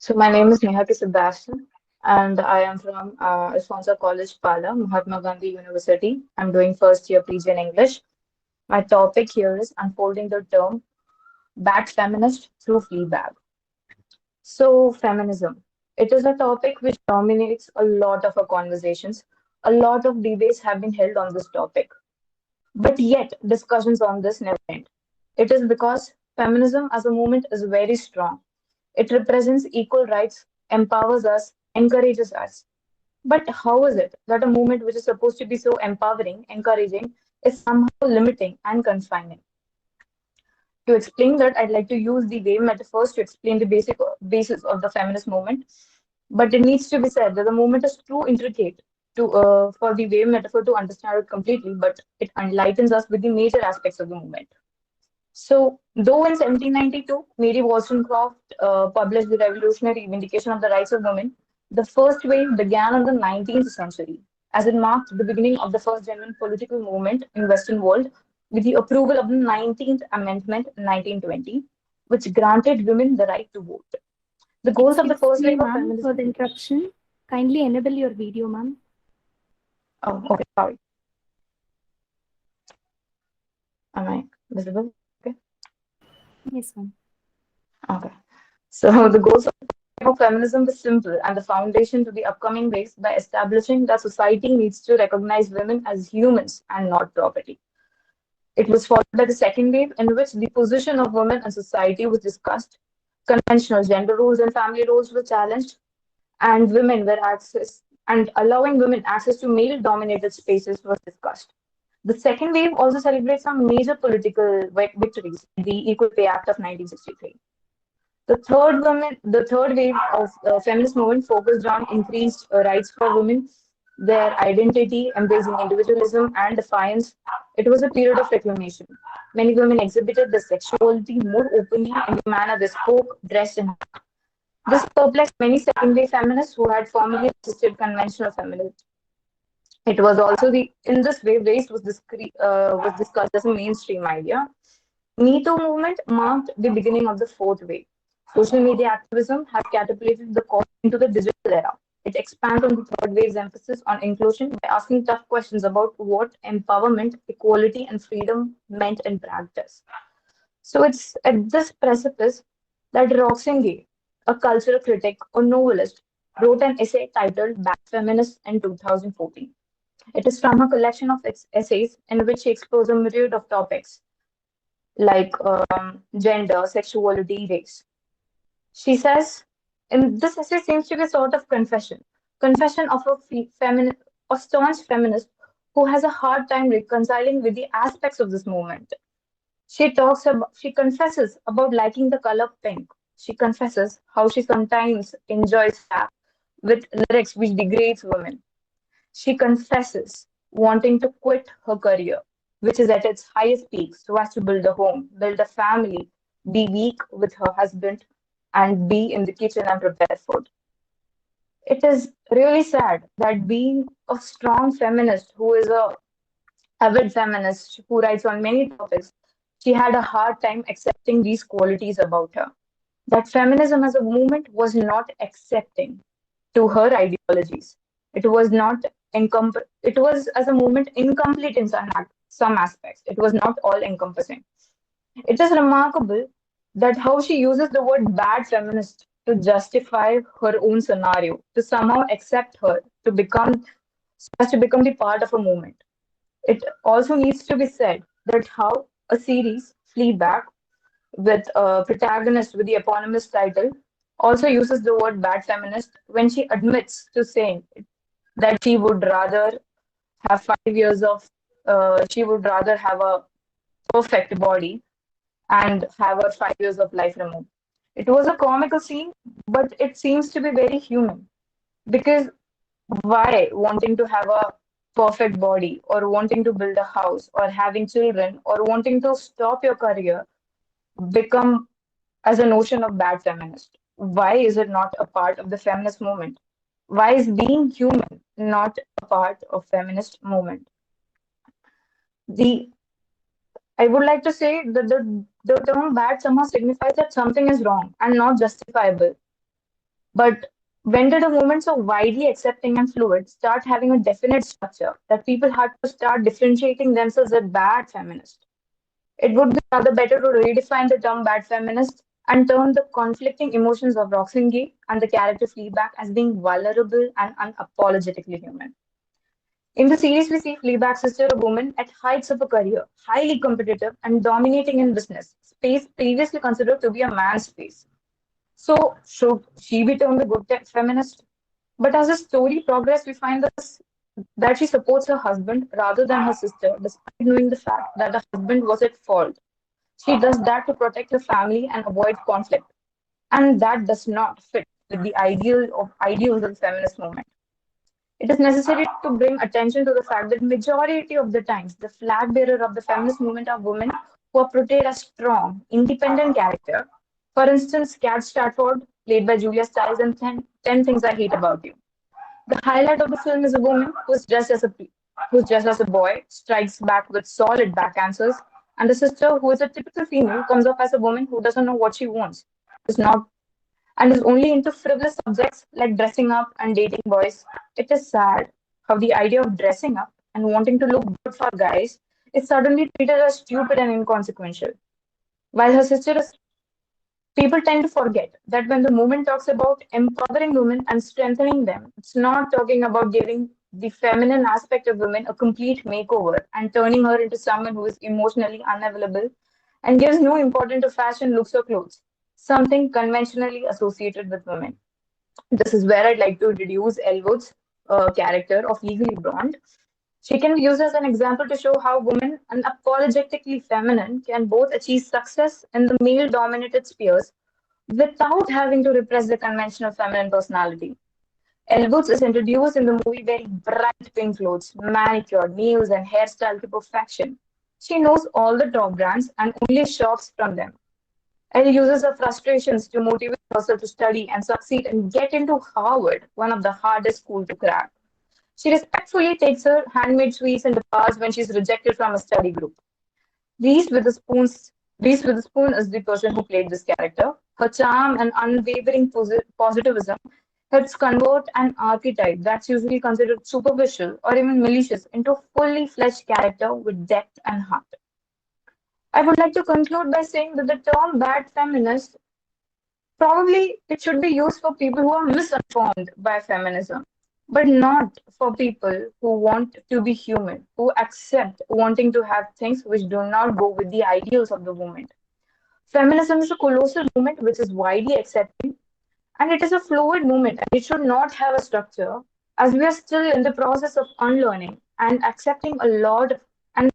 So my name is Nehati Sebastian, and I am from Alfonso College, Pala, Mahatma Gandhi University. I'm doing first year PG in English. My topic here is unfolding the term bad feminist through Fleabag. So feminism. It is a topic which dominates a lot of our conversations. A lot of debates have been held on this topic. But yet, discussions on this never end. It is because feminism as a movement is very strong. It represents equal rights, empowers us, encourages us. But how is it that a movement which is supposed to be so empowering, encouraging, is somehow limiting and confining? To explain that, I'd like to use the wave metaphors to explain the basic basis of the feminist movement. But it needs to be said that the movement is too intricate for the wave metaphor to understand it completely, but it enlightens us with the major aspects of the movement. So, though in 1792, Mary Wollstonecraft published the Revolutionary Vindication of the Rights of Women, the first wave began in the 19th century, as it marked the beginning of the first genuine political movement in Western world with the approval of the 19th Amendment in 1920, which granted women the right to vote. The goals of the Excuse first me, wave of ma'am, for feminism. the interruption. Kindly enable your video, ma'am. Oh, okay, sorry. Am I visible? Okay. Yes, ma'am. Okay. So the goals of feminism was simple and the foundation to the upcoming waves by establishing that society needs to recognize women as humans and not property. It was followed by the second wave, in which the position of women in society was discussed, conventional gender roles and family roles were challenged, and women were access and allowing women access to male-dominated spaces was discussed. The second wave also celebrates some major political victories, the Equal Pay Act of 1963. The third wave of feminist movement focused on increased rights for women, their identity, embracing individualism and defiance. It was a period of reclamation. Many women exhibited their sexuality more openly in the manner they spoke, dressed, and acted. This perplexed many second wave feminists who had formerly resisted conventional feminism. It was also the in this way race was discussed as a mainstream idea. Me Too movement marked the beginning of the fourth wave. Social media activism has catapulted the cause into the digital era. It expands on the third wave's emphasis on inclusion by asking tough questions about what empowerment, equality, and freedom meant in practice. So it's at this precipice that Roxane Gay, a cultural critic or novelist, wrote an essay titled Bad Feminist in 2014. It is from a collection of essays in which she explores a myriad of topics like gender, sexuality, race. She says, in this essay seems to be a sort of confession of a staunch feminist who has a hard time reconciling with the aspects of this movement. She confesses about liking the color pink. She confesses how she sometimes enjoys rap with lyrics which degrades women. She confesses wanting to quit her career, which is at its highest peak, so as to build a home, build a family, be weak with her husband, and be in the kitchen and prepare food. It is really sad that being a strong feminist who is a avid feminist who writes on many topics, she had a hard time accepting these qualities about her. That feminism as a movement was not accepting to her ideologies. It was not it was as a movement incomplete in some aspects. It was not all encompassing. It is remarkable that how she uses the word bad feminist to justify her own scenario, to somehow accept her, to become the part of a movement. It also needs to be said that how a series, Fleabag, with a protagonist with the eponymous title, also uses the word bad feminist when she admits to saying that have 5 years of, she would rather have a perfect body and have her 5 years of life removed. It was a comical scene, but it seems to be very human because why wanting to have a perfect body or wanting to build a house or having children or wanting to stop your career become as a notion of bad feminist? Why is it not a part of the feminist movement? Why is being human not a part of feminist movement? The I would like to say that the term bad somehow signifies that something is wrong and not justifiable. But when did a movement so widely accepting and fluid start having a definite structure that people had to start differentiating themselves as bad feminists? It would be rather better to redefine the term bad feminist and turn the conflicting emotions of Roxanne and the character Fleabag as being vulnerable and unapologetically human. In the series, we see Fleabag's sister, a woman at heights of a career, highly competitive and dominating in business, space previously considered to be a man's space. So, should she be termed a good feminist? But as the story progresses, we find that she supports her husband rather than her sister, despite knowing the fact that the husband was at fault. She does that to protect her family and avoid conflict. And that does not fit with the ideals of the feminist movement. It is necessary to bring attention to the fact that majority of the times the flag bearer of the feminist movement are women who are portrayed as strong, independent character. For instance, Kat Stratford, played by Julia Stiles in 10 Things I Hate About You. The highlight of the film is a woman who's dressed as a boy, strikes back with solid back answers, and the sister, who is a typical female, comes off as a woman who doesn't know what she wants, is not and is only into frivolous subjects like dressing up and dating boys. It is sad how the idea of dressing up and wanting to look good for guys is suddenly treated as stupid and inconsequential. While her sister is, people tend to forget that when the movement talks about empowering women and strengthening them, it's not talking about giving the feminine aspect of women a complete makeover and turning her into someone who is emotionally unavailable and gives no importance to fashion, looks, or clothes, something conventionally associated with women. This is where I'd like to introduce Elwood's character of Legally Blonde. She can be used as an example to show how women, unapologetically feminine, can both achieve success in the male dominated spheres without having to repress the conventional feminine personality. Elwood is introduced in the movie wearing bright pink clothes, manicured, nails, and hairstyle to perfection. She knows all the top brands and only shops from them. Elle uses her frustrations to motivate herself to study and succeed and get into Harvard, one of the hardest schools to crack. She respectfully takes her handmade sweets and departs when she's rejected from a study group. Reese Witherspoon is the person who played this character. Her charm and unwavering positivism helps convert an archetype that's usually considered superficial or even malicious into a fully fledged character with depth and heart. I would like to conclude by saying that the term bad feminist probably it should be used for people who are misinformed by feminism, but not for people who want to be human, who accept wanting to have things which do not go with the ideals of the movement. Feminism is a colossal movement which is widely accepted, and it is a fluid movement, and it should not have a structure, as we are still in the process of unlearning and accepting a lot and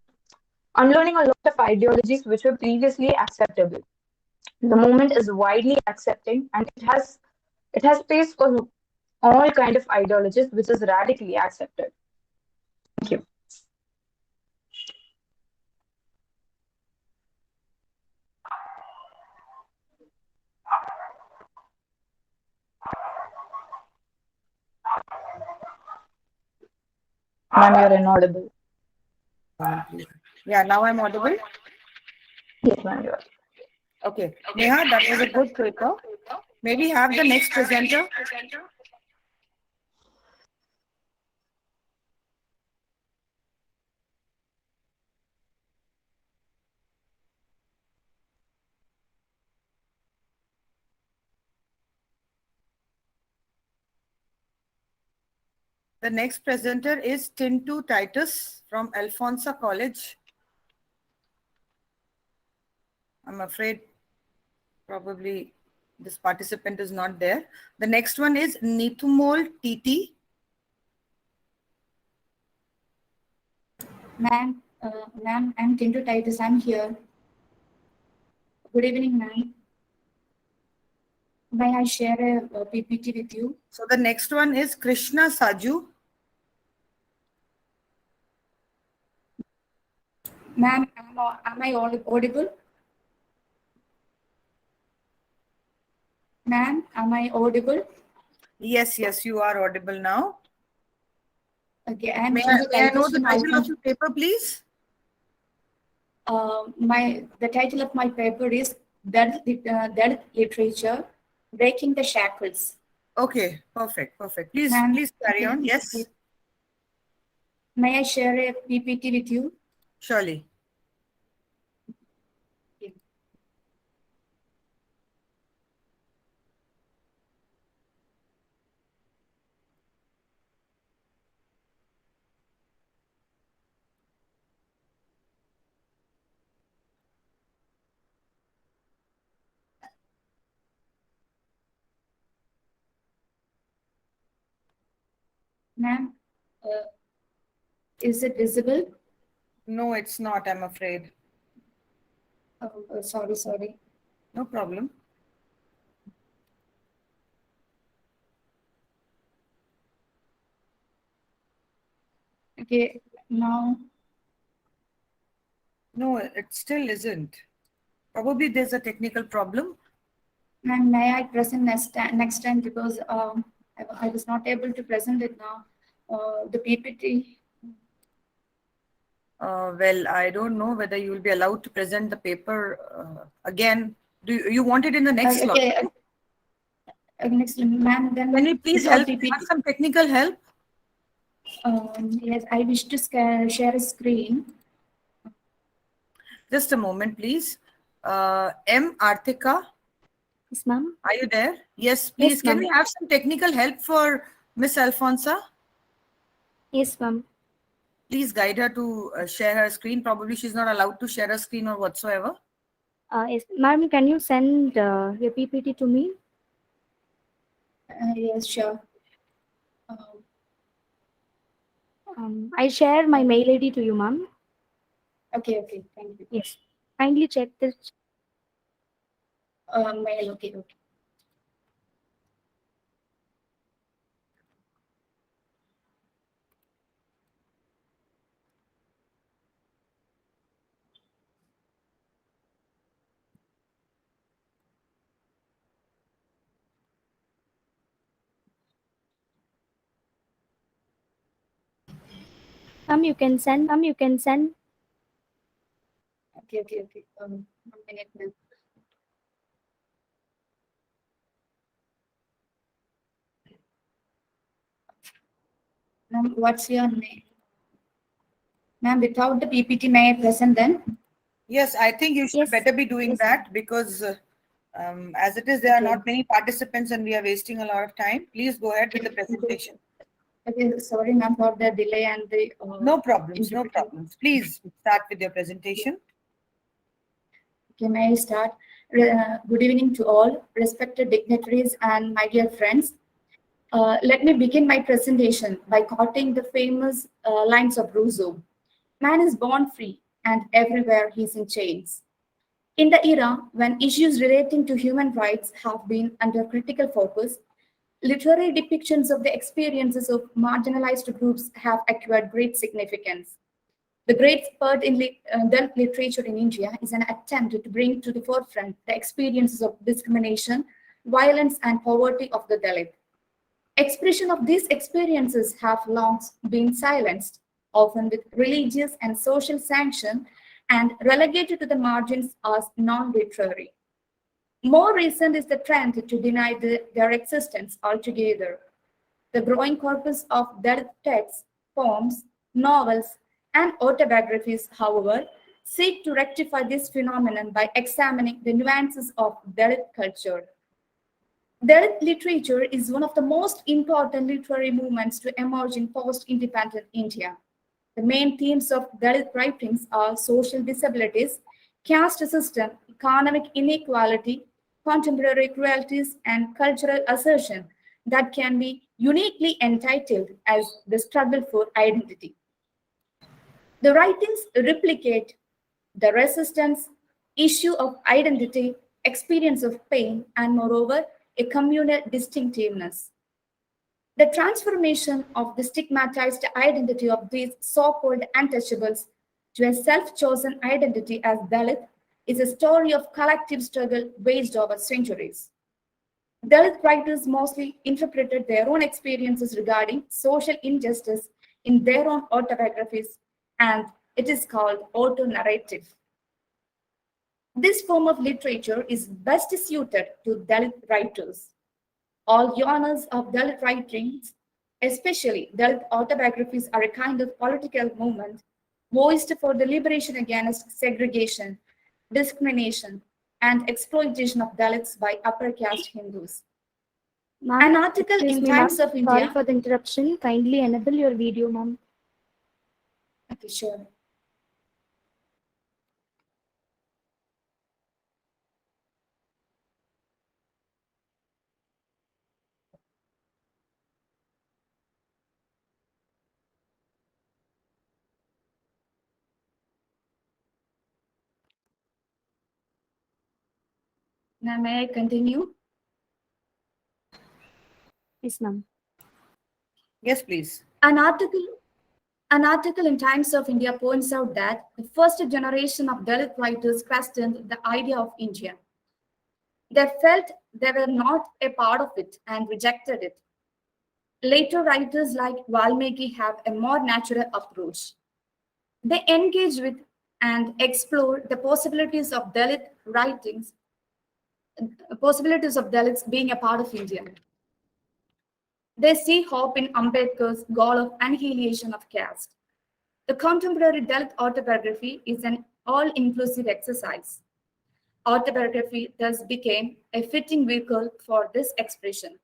unlearning a lot of ideologies which were previously acceptable. The movement is widely accepting, and it has space for all kind of ideologies, which is radically accepted. Thank you. Ma'am, you're inaudible. Yeah, now I'm audible. Yes, ma'am, you are. Okay. Neha, that was a good paper. May we have the next presenter? The next presenter is Tintu Titus from Alfonsa College. I'm afraid probably this participant is not there. The next one is Nithumol TT. Ma'am, I'm Tinto Titus. I'm here. Good evening, ma'am. May I share a PPT with you? So the next one is Krishna Saju. Ma'am, am I audible? Ma'am, am I audible? Yes, you are audible now. Okay, I'm May Tinto I know Titus the from title of Alfonso. your paper, please? The title of my paper is Dead Literature, Breaking the Shackles. Okay, perfect, perfect. Please, Ma'am, please carry okay, on. Yes, okay. May I share a PPT with you? surely. Okay. Ma'am, is it visible? No, it's not, I'm afraid. Oh, sorry. No problem. Okay, now, No, it still isn't. Probably there's a technical problem. ma'am, may I present next time because I was not able to present it now. The PPT. Well, I don't know whether you will be allowed to present the paper again. Do you want it in the next slot? Okay, next, ma'am, Can then you please without help me have PPT. some technical help? Yes, I wish to share a screen. Just a moment, please. M. Artika, Yes, ma'am. are you there? Yes, please. Yes, Can ma'am. we have some technical help for Miss Alfonsa? Yes, ma'am. Please guide her to share her screen. Probably she's not allowed to share her screen or whatsoever. Yes, ma'am. Can you send your PPT to me? Yes, sure. I share my mail ID to you, ma'am. Okay, thank you. Yes. Kindly check this. Mail, okay. Ma'am, you can send. Okay. 1 minute, ma'am. Ma'am, what's your name? Ma'am, without the PPT, may I present then? Yes, I think you should Yes. better be doing Yes, that because as it is, there are Okay. not many participants and we are wasting a lot of time. Please go ahead with the presentation. Okay, sorry, ma'am, for the delay and the No problems, no interpretation. problems. Please start with your presentation. Okay, may I start? Good evening to all, respected dignitaries and my dear friends. Let me begin my presentation by quoting the famous lines of Rousseau. Man is born free, and everywhere he's in chains. In the era when issues relating to human rights have been under critical focus, literary depictions of the experiences of marginalized groups have acquired great significance. The great spurt in Dalit literature in India is an attempt to bring to the forefront the experiences of discrimination, violence, and poverty of the Dalit. Expression of these experiences have long been silenced, often with religious and social sanction, and relegated to the margins as non-literary. More recent is the trend to deny their existence altogether. The growing corpus of Dalit texts, poems, novels, and autobiographies, however, seek to rectify this phenomenon by examining the nuances of Dalit culture. Dalit literature is one of the most important literary movements to emerge in post-independent India. The main themes of Dalit writings are social disabilities, caste system, economic inequality, contemporary cruelties, and cultural assertion that can be uniquely entitled as the struggle for identity. The writings replicate the resistance, issue of identity, experience of pain, and moreover, a communal distinctiveness. The transformation of the stigmatized identity of these so-called untouchables to a self-chosen identity as Dalit is a story of collective struggle waged over centuries. Dalit writers mostly interpreted their own experiences regarding social injustice in their own autobiographies, and it is called auto-narrative. This form of literature is best suited to Dalit writers. All genres of Dalit writings, especially Dalit autobiographies, are a kind of political movement voiced for the liberation against segregation, discrimination, and exploitation of Dalits by upper caste Hindus. Ma'am, An article excuse in me, Times ma'am. of Sorry India. for the interruption. Kindly enable your video, ma'am. Okay, sure. Now, may I continue? Yes, ma'am. Yes, please. An article in Times of India points out that the first generation of Dalit writers questioned the idea of India. They felt they were not a part of it and rejected it. Later writers like Valmiki have a more natural approach. They engage with and explore the possibilities of Dalits being a part of India. They see hope in Ambedkar's goal of annihilation of caste. The contemporary Dalit autobiography is an all-inclusive exercise. Autobiography thus became a fitting vehicle for this expression.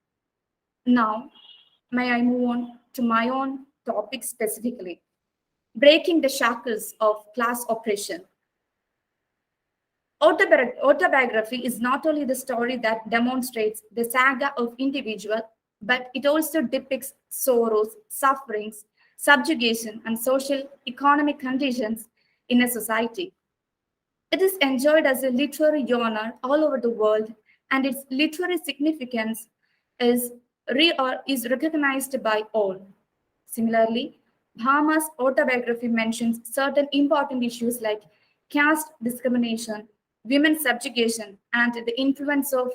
Now, may I move on to my own topic specifically, breaking the shackles of class oppression. Autobiography is not only the story that demonstrates the saga of individual, but it also depicts sorrows, sufferings, subjugation, and social economic conditions in a society. It is enjoyed as a literary genre all over the world, and its literary significance is, is recognized by all. Similarly, Bhama's autobiography mentions certain important issues like caste discrimination, women's subjugation, and the influence of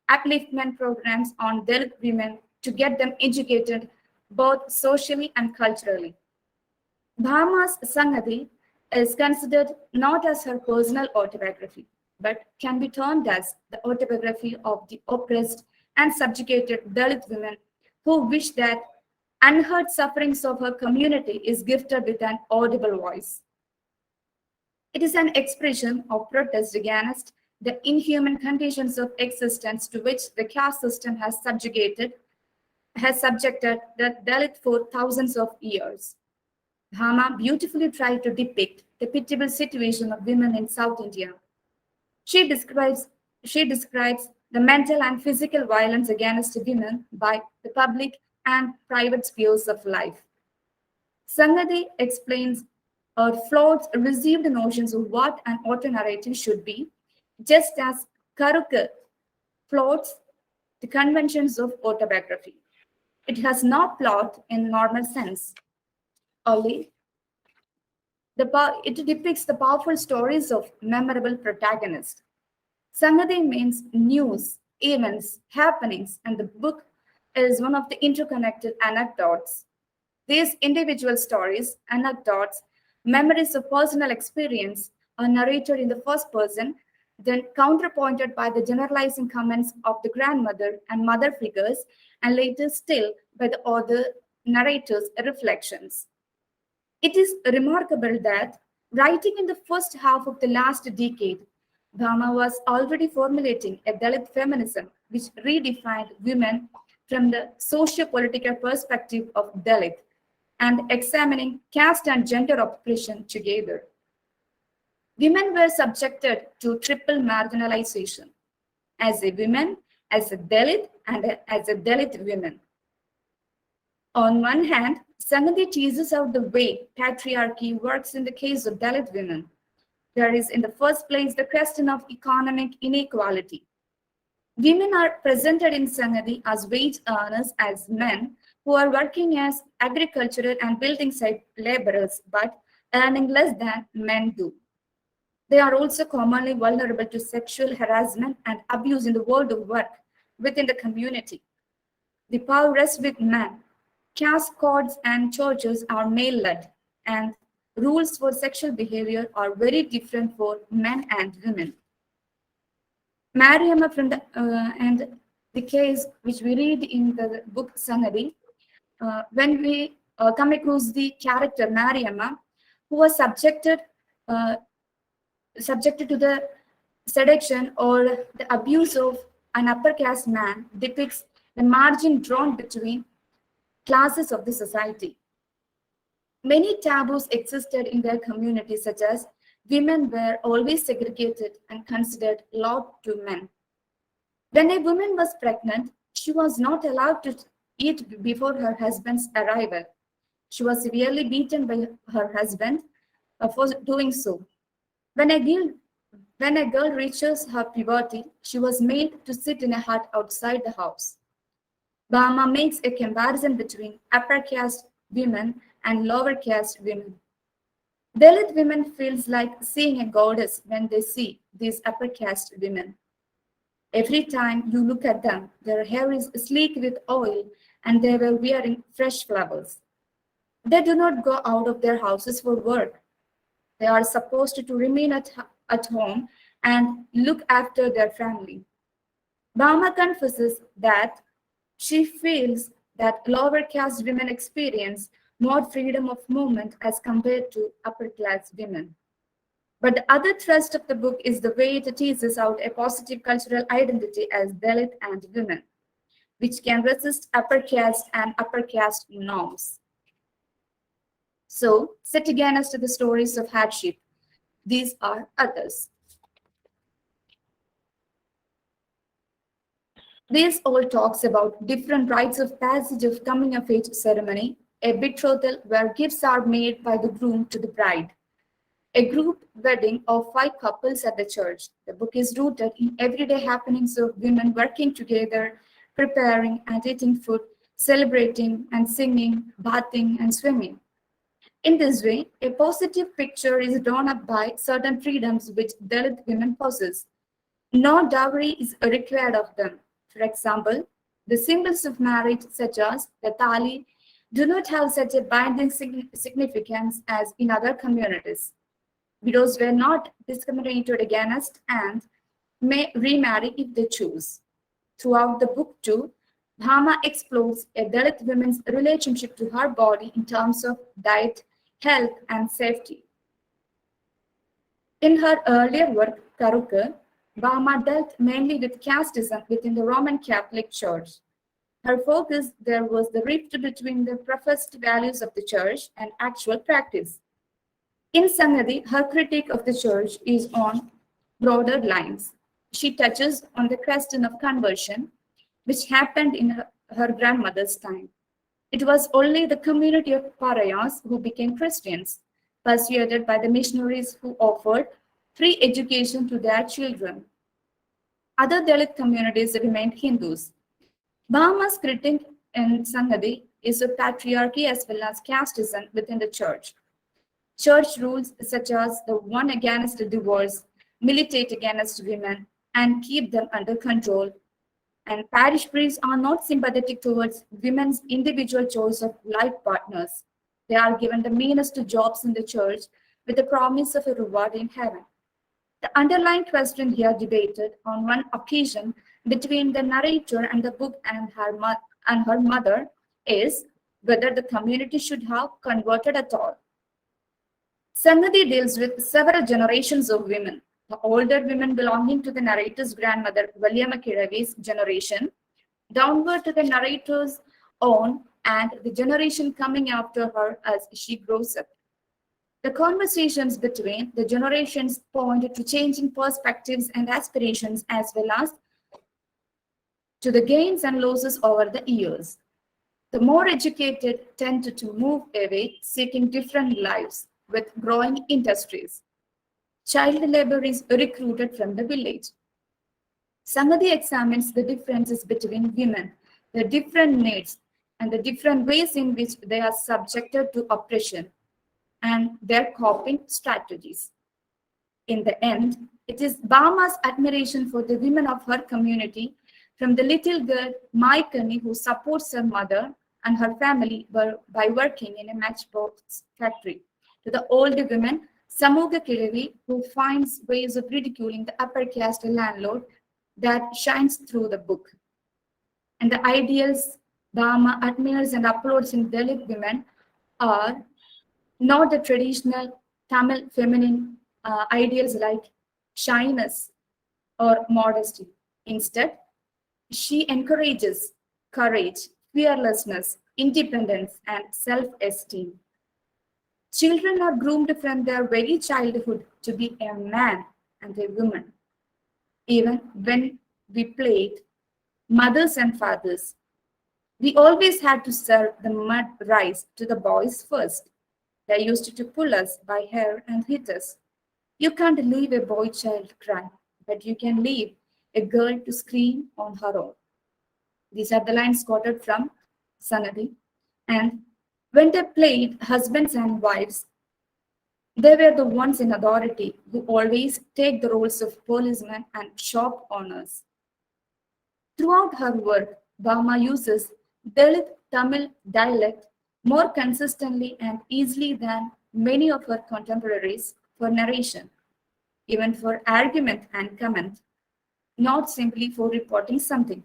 upliftment programs on Dalit women to get them educated both socially and culturally. Bhama's Sangati is considered not as her personal autobiography, but can be termed as the autobiography of the oppressed and subjugated Dalit women who wish that unheard sufferings of her community is gifted with an audible voice. It is an expression of protest against the inhuman conditions of existence to which the caste system has subjected the Dalit for thousands of years. Bhama beautifully tried to depict the pitiable situation of women in South India. She describes, she describes the mental and physical violence against women by the public and private spheres of life. Sangadi explains our flawed received notions of what an auto narrative should be, just as Karukar flaunts the conventions of autobiography. It has no plot in normal sense. Only it depicts the powerful stories of memorable protagonists. Sangadi means news, events, happenings, and the book is one of the interconnected anecdotes. These individual stories, anecdotes, memories of personal experience are narrated in the first person, then counterpointed by the generalizing comments of the grandmother and mother figures, and later still by the author narrator's reflections. It is remarkable that, writing in the first half of the last decade, Bhama was already formulating a Dalit feminism which redefined women from the socio-political perspective of Dalit and examining caste and gender oppression together. Women were subjected to triple marginalization as a woman, as a Dalit, and as a Dalit woman. On one hand, Sangati teases out the way patriarchy works in the case of Dalit women. There is, in the first place, the question of economic inequality. Women are presented in Sangati as wage earners, as men who are working as agricultural and building site laborers, but earning less than men do. They are also commonly vulnerable to sexual harassment and abuse in the world of work within the community. The power rests with men. Caste codes and churches are male-led, and rules for sexual behavior are very different for men and women. the case which we read in the book Sanadi, when we come across the character Mariamma, who was uh, subjected to the seduction or the abuse of an upper caste man, depicts the margin drawn between classes of the society. Many taboos existed in their community, such as women were always segregated and considered loud to men. When a woman was pregnant, she was not allowed to eat before her husband's arrival. She was severely beaten by her husband for doing so. When a girl when a girl reaches her puberty, she was made to sit in a hut outside the house. Bahama makes a comparison between upper caste women and lower caste women. Dalit women feels like seeing a goddess when they see these upper caste women. Every time you look at them, their hair is sleek with oil and they were wearing fresh flowers. They do not go out of their houses for work. They are supposed to remain at home and look after their family. Bahama confesses that she feels that lower caste women experience more freedom of movement as compared to upper class women. But the other thrust of the book is the way it teases out a positive cultural identity as Dalit and women, which can resist upper caste and upper caste norms. So, set against the stories of hardship, these are others. This all talks about different rites of passage of coming of age ceremony, a betrothal where gifts are made by the groom to the bride, a group wedding of 5 couples at the church. The book is rooted in everyday happenings of women working together, preparing and eating food, celebrating and singing, bathing and swimming. In this way, a positive picture is drawn up by certain freedoms which Dalit women possess. No dowry is required of them. For example, the symbols of marriage, such as the tali, do not have such a binding significance as in other communities. Widows were not discriminated against and may remarry if they choose. Throughout the book, too, Bhama explores a Dalit woman's relationship to her body in terms of diet, health, and safety. In her earlier work, Karukar, Bhama dealt mainly with casteism within the Roman Catholic Church. Her focus there was the rift between the professed values of the church and actual practice. In Sangadi, her critique of the church is on broader lines. She touches on the question of conversion, which happened in her grandmother's time. It was only the community of pariahs who became Christians, persuaded by the missionaries who offered free education to their children. Other Dalit communities remained Hindus. Bahama's critique in Sangadi is of patriarchy as well as casteism within the church. Church rules such as the one against divorce, militate against women, and keep them under control. And parish priests are not sympathetic towards women's individual choice of life partners. They are given the meanest jobs in the church with the promise of a reward in heaven. The underlying question here debated on one occasion between the narrator and the book and her mother is whether the community should have converted at all. Sangadi deals with several generations of women. The older women belonging to the narrator's grandmother, Valyama Kiravi's generation, downward to the narrator's own and the generation coming after her as she grows up. The conversations between the generations point to changing perspectives and aspirations as well as to the gains and losses over the years. The more educated tend to move away, seeking different lives with growing industries. Child labor is recruited from the village. Samadi examines the differences between women, their different needs, and the different ways in which they are subjected to oppression and their coping strategies. In the end, it is Bama's admiration for the women of her community, from the little girl Maikani who supports her mother and her family by working in a matchbox factory, to the older women Samuga Kilavi who finds ways of ridiculing the upper caste landlord that shines through the book. And the ideals Bhama admires and uploads in Dalit women are not the traditional Tamil feminine ideals like shyness or modesty. Instead, she encourages courage, fearlessness, independence, and self esteem. Children are groomed from their very childhood to be a man and a woman. Even when we played mothers and fathers, we always had to serve the mud rice to the boys first. They used to pull us by hair and hit us. You can't leave a boy child cry, but you can leave a girl to scream on her own. These are the lines quoted from Sanadi. And when they played husbands and wives, they were the ones in authority who always take the roles of policemen and shop owners. Throughout her work, Bhama uses Dalit Tamil dialect more consistently and easily than many of her contemporaries for narration, even for argument and comment, not simply for reporting something.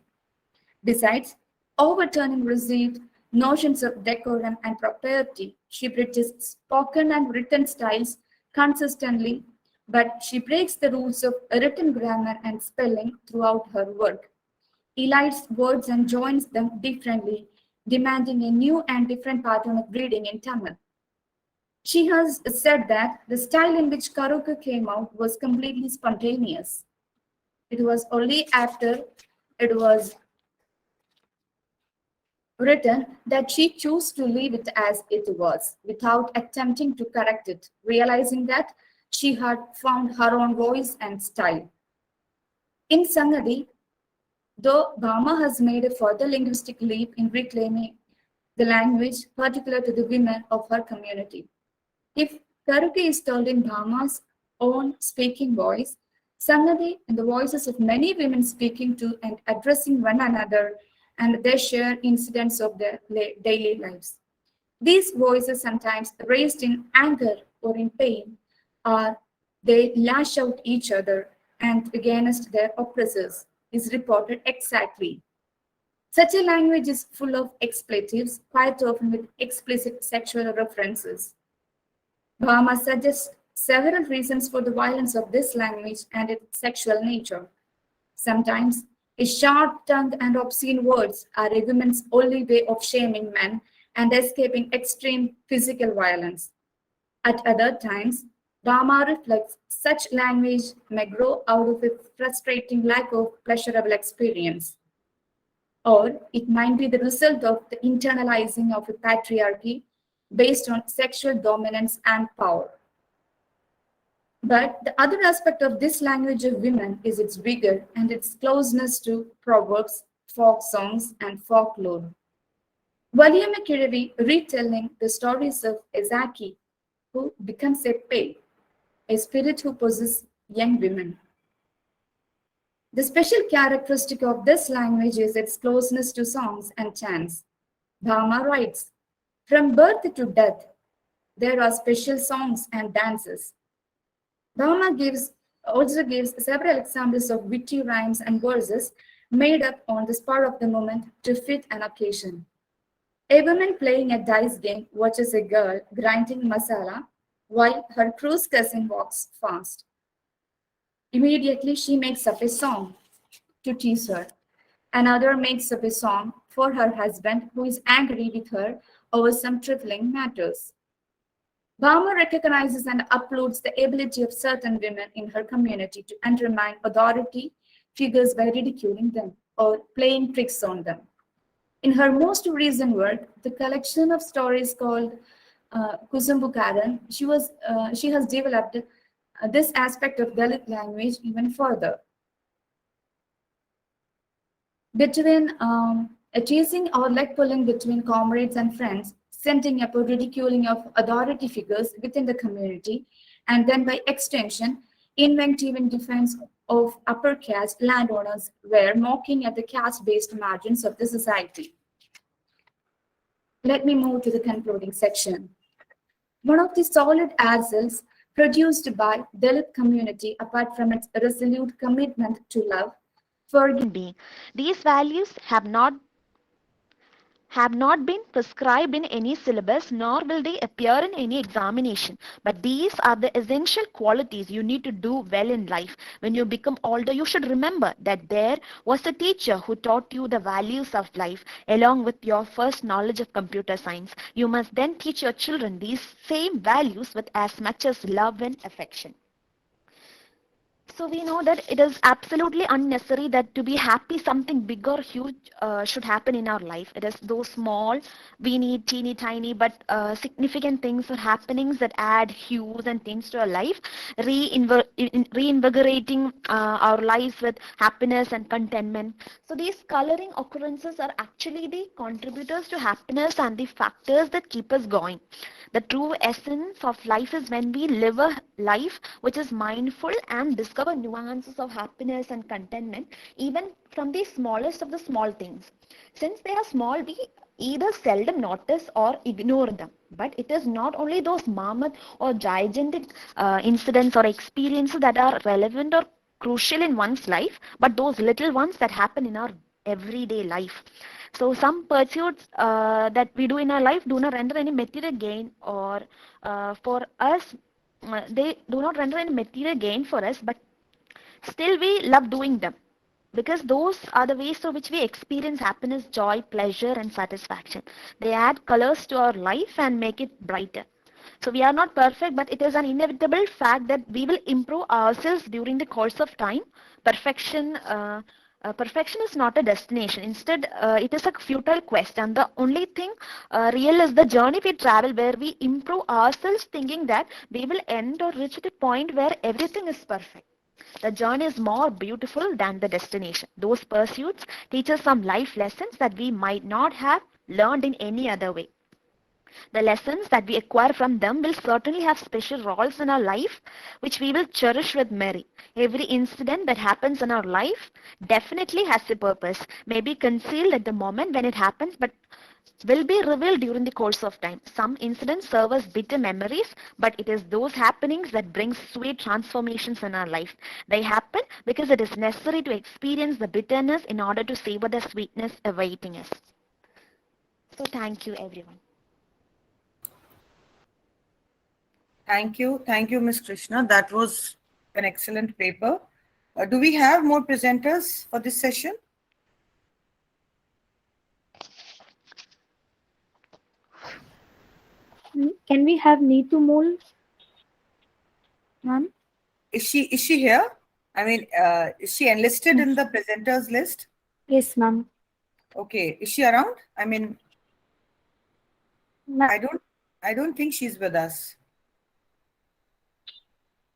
Besides, overturning received notions of decorum and propriety, she bridges spoken and written styles consistently, but she breaks the rules of written grammar and spelling throughout her work, elides words and joins them differently, demanding a new and different pattern of reading in Tamil. She has said that the style in which Karuka came out was completely spontaneous. It was only after it was written that she chose to leave it as it was, without attempting to correct it, realizing that she had found her own voice and style. In Sangadi, though Bhama has made a further linguistic leap in reclaiming the language particular to the women of her community. If Karuki is told in Bhama's own speaking voice, Sangadi in the voices of many women speaking to and addressing one another and their shared incidents of their daily lives. These voices, sometimes raised in anger or in pain, or they lash out each other and against their oppressors, is reported exactly. Such a language is full of expletives, quite often with explicit sexual references. Bhama suggests several reasons for the violence of this language and its sexual nature. Sometimes, sharp-tongued and obscene words are a woman's only way of shaming men and escaping extreme physical violence. At other times, Bhama reflects such language may grow out of a frustrating lack of pleasurable experience, or it might be the result of the internalizing of a patriarchy based on sexual dominance and power. But the other aspect of this language of women is its vigor and its closeness to proverbs, folk songs, and folklore. Valiama Kiravi retelling the stories of Ezaki, who becomes a Pei, a spirit who possesses young women. The special characteristic of this language is its closeness to songs and chants. Bhama writes, "From birth to death, there are special songs and dances." Bhama also gives several examples of witty rhymes and verses made up on the spur of the moment to fit an occasion. A woman playing a dice game watches a girl grinding masala while her cruise cousin walks fast. Immediately, she makes up a song to tease her. Another makes up a song for her husband who is angry with her over some trifling matters. Bhama recognizes and uploads the ability of certain women in her community to undermine authority figures by ridiculing them or playing tricks on them. In her most recent work, the collection of stories called Kusumbukaran, she has developed this aspect of Dalit language even further. Between a teasing or leg pulling between comrades and friends, sending up a ridiculing of authority figures within the community, and then by extension, inventive in defense of upper caste landowners were mocking at the caste-based margins of the society. Let me move to the concluding section. One of the solid assets produced by Dalit community, apart from its resolute commitment to love, forgive, being. These values have not been prescribed in any syllabus, nor will they appear in any examination. But these are the essential qualities you need to do well in life. When you become older, you should remember that there was a teacher who taught you the values of life along with your first knowledge of computer science. You must then teach your children these same values with as much as love and affection. So we know that it is absolutely unnecessary that to be happy, something big or huge should happen in our life. It is those small, we need teeny tiny but significant things or happenings that add hues and things to our life, reinvigorating our lives with happiness and contentment. So these coloring occurrences are actually the contributors to happiness and the factors that keep us going. The true essence of life is when we live a life which is mindful and discover nuances of happiness and contentment, even from the smallest of the small things. Since they are small, we either seldom notice or ignore them. But it is not only those mammoth or gigantic incidents or experiences that are relevant or crucial in one's life, but those little ones that happen in our everyday life. So some pursuits that we do in our life do not render any material gain, or for us, they do not render any material gain for us, but still we love doing them because those are the ways through which we experience happiness, joy, pleasure, and satisfaction. They add colors to our life and make it brighter. So we are not perfect, but it is an inevitable fact that we will improve ourselves during the course of time. Perfection is not a destination. Instead, it is a futile quest, and the only thing real is the journey we travel, where we improve ourselves, thinking that we will end or reach the point where everything is perfect. The journey is more beautiful than the destination. Those pursuits teach us some life lessons that we might not have learned in any other way. The lessons that we acquire from them will certainly have special roles in our life, which we will cherish with Mary. Every incident that happens in our life definitely has a purpose, may be concealed at the moment when it happens, but will be revealed during the course of time. Some incidents serve as bitter memories, but it is those happenings that bring sweet transformations in our life. They happen because it is necessary to experience the bitterness in order to savor the sweetness awaiting us. So thank you, everyone. Thank you. Thank you, Ms. Krishna. That was an excellent paper. Do we have more presenters for this session? Can we have Neetu Mol, ma'am? Is she here? I mean, is she enlisted in the presenters list? Yes, ma'am. Okay. Is she around? I mean, Ma- I don't think she's with us.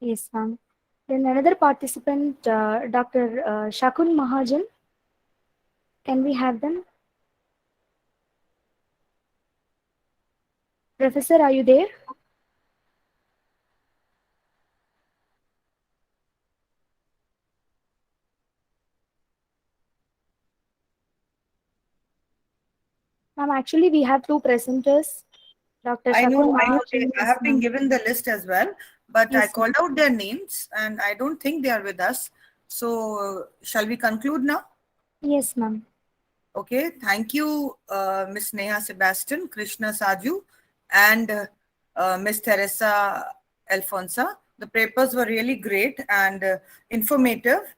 yes, ma'am. Then another participant, Dr. Shakun Mahajan. Can we have them? Professor, are you there? Ma'am, actually, we have two presenters. Dr. I Shakun know. Mahajan. I have been given the list as well, but I Yes, ma'am. called out their names and I don't think they are with us. So shall we conclude now? Yes, ma'am. Okay. Thank you, Ms. Neha Sebastian, Krishna Saju, and Ms. Teresa Alfonsa. The papers were really great and informative.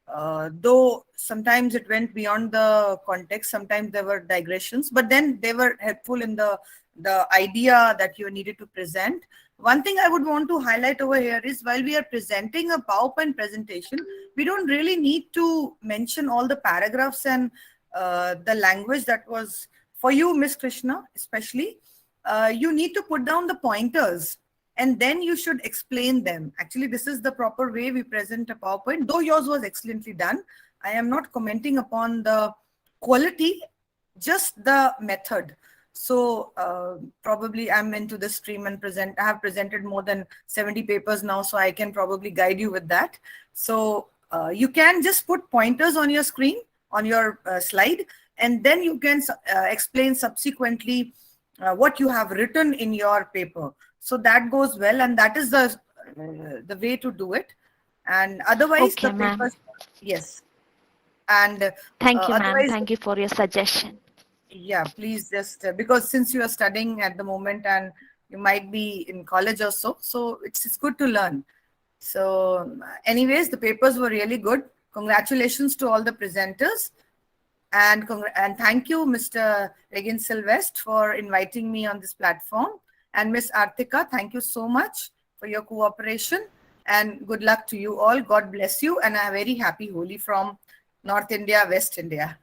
Though sometimes it went beyond the context, sometimes there were digressions, but then they were helpful in the idea that you needed to present. One thing I would want to highlight over here is while we are presenting a PowerPoint presentation, we don't really need to mention all the paragraphs and the language that was for you, Miss Krishna, especially. You need to put down the pointers and then you should explain them. Actually, this is the proper way we present a PowerPoint, though yours was excellently done. I am not commenting upon the quality, just the method. So probably I'm into this stream and I have presented more than 70 papers now, so I can probably guide you with that. So you can just put pointers on your screen, on your slide, and then you can explain subsequently what you have written in your paper. So that goes well, and that is the way to do it. And otherwise, Okay, the ma'am. papers, yes. And Thank you, ma'am. otherwise, Thank you for your suggestion. yeah, please just because since you are studying at the moment and you might be in college or so, so it's good to learn. So, anyways, the papers were really good. Congratulations to all the presenters. And thank you, Mr. Regin Sylvest, for inviting me on this platform. And Miss Artika, thank you so much for your cooperation. And good luck to you all. God bless you. And a very happy Holi from North India, West India.